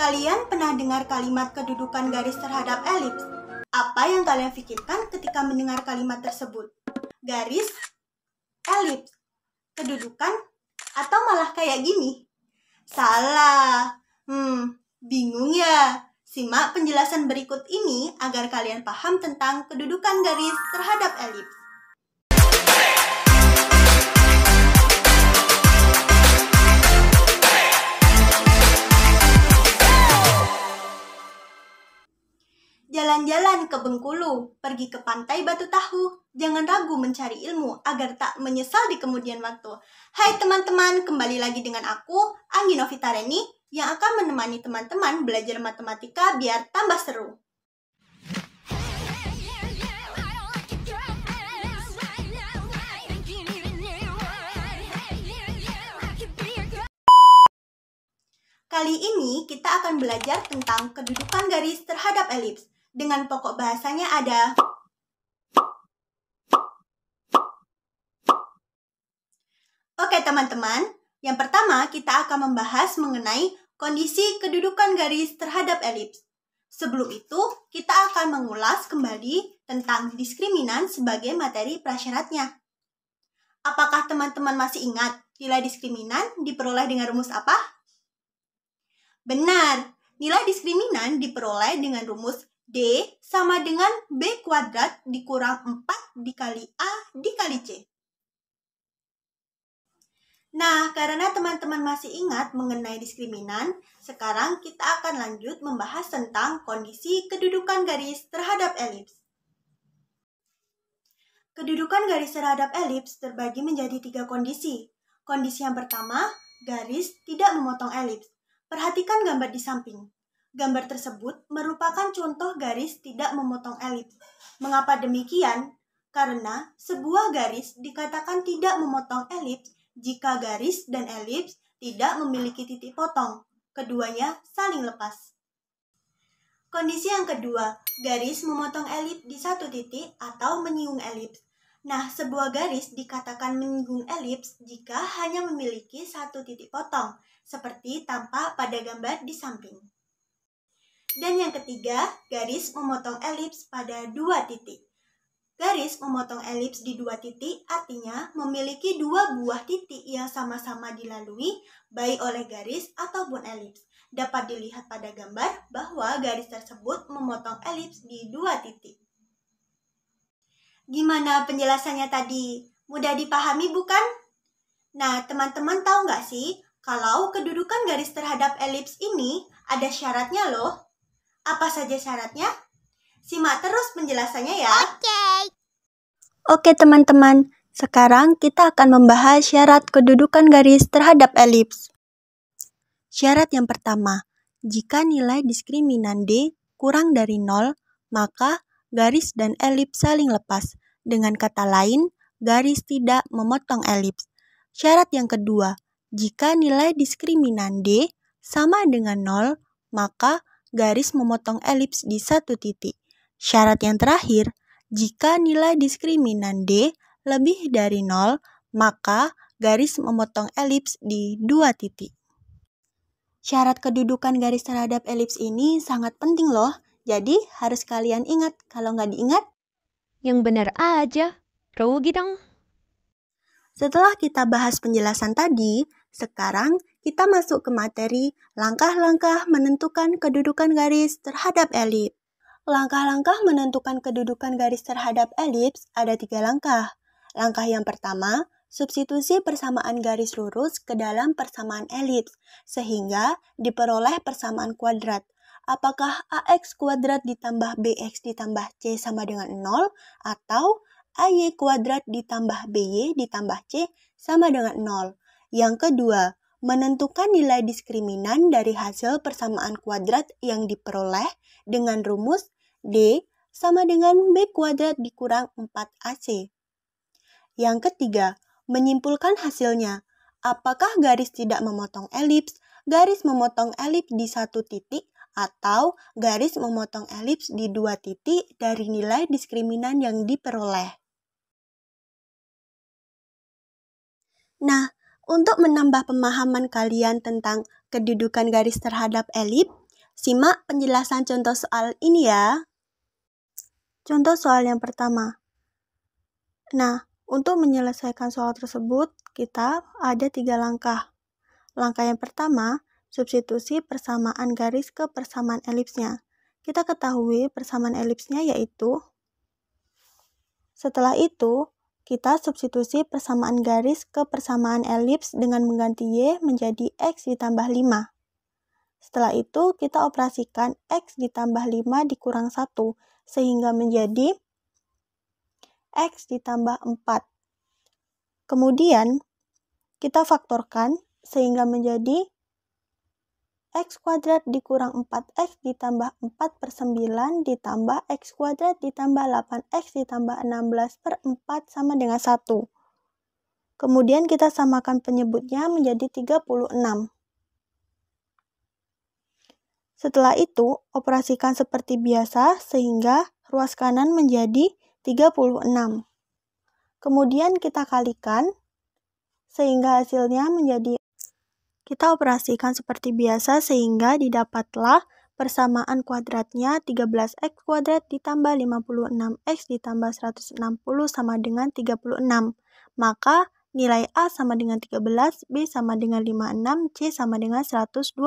Kalian pernah dengar kalimat kedudukan garis terhadap elips? Apa yang kalian pikirkan ketika mendengar kalimat tersebut? Garis, elips, kedudukan, atau malah kayak gini? Salah. Bingung ya? Simak penjelasan berikut ini agar kalian paham tentang kedudukan garis terhadap elips. Jalan-jalan ke Bengkulu, pergi ke pantai Batu Tahu. Jangan ragu mencari ilmu agar tak menyesal di kemudian waktu. Hai teman-teman, kembali lagi dengan aku, Anggi Novitareni, yang akan menemani teman-teman belajar matematika biar tambah seru. Kali ini kita akan belajar tentang kedudukan garis terhadap elips. Dengan pokok bahasanya ada Oke teman-teman, yang pertama kita akan membahas mengenai kondisi kedudukan garis terhadap elips. Sebelum itu, kita akan mengulas kembali tentang diskriminan sebagai materi prasyaratnya. Apakah teman-teman masih ingat nilai diskriminan diperoleh dengan rumus apa? Benar, nilai diskriminan diperoleh dengan rumus D sama dengan B kuadrat dikurang 4 dikali A dikali C. Nah, karena teman-teman masih ingat mengenai diskriminan, sekarang kita akan lanjut membahas tentang kondisi kedudukan garis terhadap elips. Kedudukan garis terhadap elips terbagi menjadi 3 kondisi. Kondisi yang pertama, garis tidak memotong elips. Perhatikan gambar di samping. Gambar tersebut merupakan contoh garis tidak memotong elips. Mengapa demikian? Karena sebuah garis dikatakan tidak memotong elips jika garis dan elips tidak memiliki titik potong. Keduanya saling lepas. Kondisi yang kedua, garis memotong elips di satu titik atau menyinggung elips. Nah, sebuah garis dikatakan menyinggung elips jika hanya memiliki satu titik potong, seperti tampak pada gambar di samping. Dan yang ketiga, garis memotong elips pada 2 titik. Garis memotong elips di 2 titik artinya memiliki 2 buah titik yang sama-sama dilalui baik oleh garis ataupun elips. Dapat dilihat pada gambar bahwa garis tersebut memotong elips di 2 titik. Gimana penjelasannya tadi? Mudah dipahami bukan? Nah, teman-teman tahu nggak sih kalau kedudukan garis terhadap elips ini ada syaratnya loh? Apa saja syaratnya? Simak terus penjelasannya ya. Oke teman-teman, sekarang kita akan membahas syarat kedudukan garis terhadap elips. Syarat yang pertama, jika nilai diskriminan D kurang dari 0, maka garis dan elips saling lepas. Dengan kata lain, garis tidak memotong elips. Syarat yang kedua, jika nilai diskriminan D sama dengan 0, maka garis memotong elips di satu titik. Syarat yang terakhir, jika nilai diskriminan D lebih dari 0, maka garis memotong elips di 2 titik. Syarat kedudukan garis terhadap elips ini sangat penting loh, jadi harus kalian ingat. Kalau nggak diingat, yang benar aja, rugi dong. Setelah kita bahas penjelasan tadi, sekarang kita masuk ke materi langkah-langkah menentukan kedudukan garis terhadap elips. Langkah-langkah menentukan kedudukan garis terhadap elips ada 3 langkah. Langkah yang pertama, substitusi persamaan garis lurus ke dalam persamaan elips, sehingga diperoleh persamaan kuadrat. Apakah AX kuadrat ditambah BX ditambah C sama dengan 0, atau AY kuadrat ditambah BY ditambah C sama dengan 0. Yang kedua, menentukan nilai diskriminan dari hasil persamaan kuadrat yang diperoleh dengan rumus D sama dengan B kuadrat dikurang 4AC. Yang ketiga, menyimpulkan hasilnya. Apakah garis tidak memotong elips, garis memotong elips di satu titik, atau garis memotong elips di 2 titik dari nilai diskriminan yang diperoleh. Nah, untuk menambah pemahaman kalian tentang kedudukan garis terhadap elips, Simak penjelasan contoh soal ini ya. Contoh soal yang pertama. Nah, untuk menyelesaikan soal tersebut, kita ada 3 langkah. Langkah yang pertama, substitusi persamaan garis ke persamaan elipsnya. Kita ketahui persamaan elipsnya yaitu, setelah itu, kita substitusi persamaan garis ke persamaan elips dengan mengganti Y menjadi X ditambah 5. Setelah itu, kita operasikan X ditambah 5 dikurang 1, sehingga menjadi X ditambah 4. Kemudian, kita faktorkan sehingga menjadi X kuadrat dikurang 4X ditambah 4 per 9 ditambah X kuadrat ditambah 8X ditambah 16 per 4 sama dengan 1. Kemudian kita samakan penyebutnya menjadi 36. Setelah itu, operasikan seperti biasa sehingga ruas kanan menjadi 36. Kemudian kita kalikan sehingga hasilnya menjadi, kita operasikan seperti biasa sehingga didapatlah persamaan kuadratnya 13x kuadrat ditambah 56x ditambah 160 sama dengan 36. Maka nilai A sama dengan 13, B sama dengan 56, C sama dengan 124.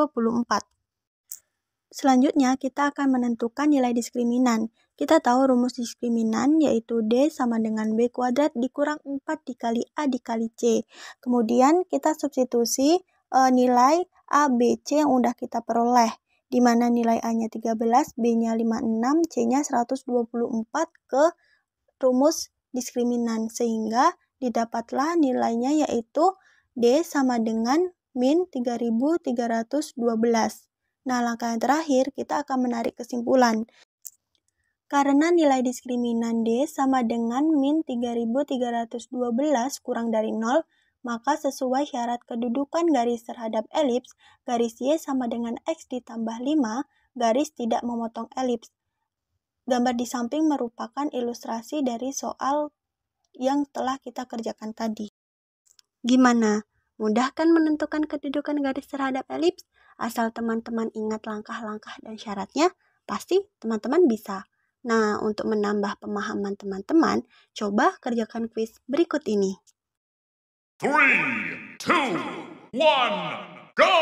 Selanjutnya, kita akan menentukan nilai diskriminan. Kita tahu rumus diskriminan yaitu D sama dengan B kuadrat dikurang 4 dikali A dikali C. Kemudian kita substitusi nilai A, B, C yang udah kita peroleh. Di mana nilai A-nya 13, B-nya 56, C-nya 124 ke rumus diskriminan. Sehingga didapatlah nilainya yaitu D sama dengan min 3312. Nah, langkah yang terakhir, kita akan menarik kesimpulan. Karena nilai diskriminan D sama dengan min 3312 kurang dari 0, maka sesuai syarat kedudukan garis terhadap elips, garis Y sama dengan X ditambah 5, garis tidak memotong elips. Gambar di samping merupakan ilustrasi dari soal yang telah kita kerjakan tadi. Gimana? Mudah kan menentukan kedudukan garis terhadap elips? Asal teman-teman ingat langkah-langkah dan syaratnya, pasti teman-teman bisa. Nah, untuk menambah pemahaman teman-teman, coba kerjakan kuis berikut ini. 3, 2, 1, go!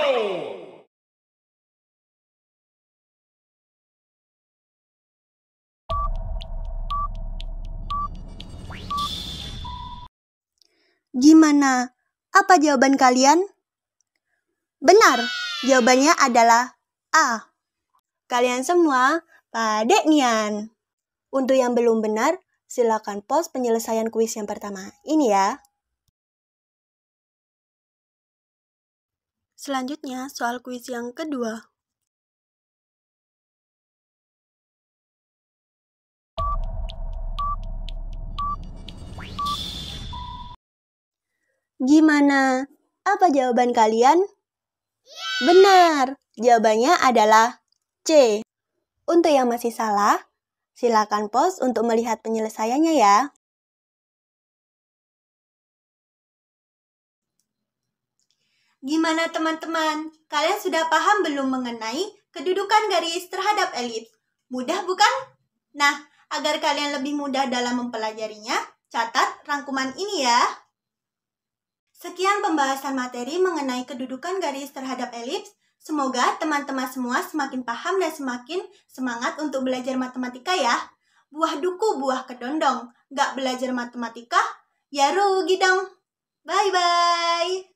Gimana? Apa jawaban kalian? Benar, jawabannya adalah A. Kalian semua pada nian. Untuk yang belum benar, silakan pause penyelesaian kuis yang pertama. Ini ya. Selanjutnya, soal kuis yang kedua. Gimana? Apa jawaban kalian? Benar, jawabannya adalah C. Untuk yang masih salah, silakan pause untuk melihat penyelesaiannya ya. Gimana teman-teman? Kalian sudah paham belum mengenai kedudukan garis terhadap elips? Mudah bukan? Nah, agar kalian lebih mudah dalam mempelajarinya, catat rangkuman ini ya. Sekian pembahasan materi mengenai kedudukan garis terhadap elips. Semoga teman-teman semua semakin paham dan semakin semangat untuk belajar matematika ya. Buah duku, buah kedondong. Gak belajar matematika, ya rugi dong. Bye-bye.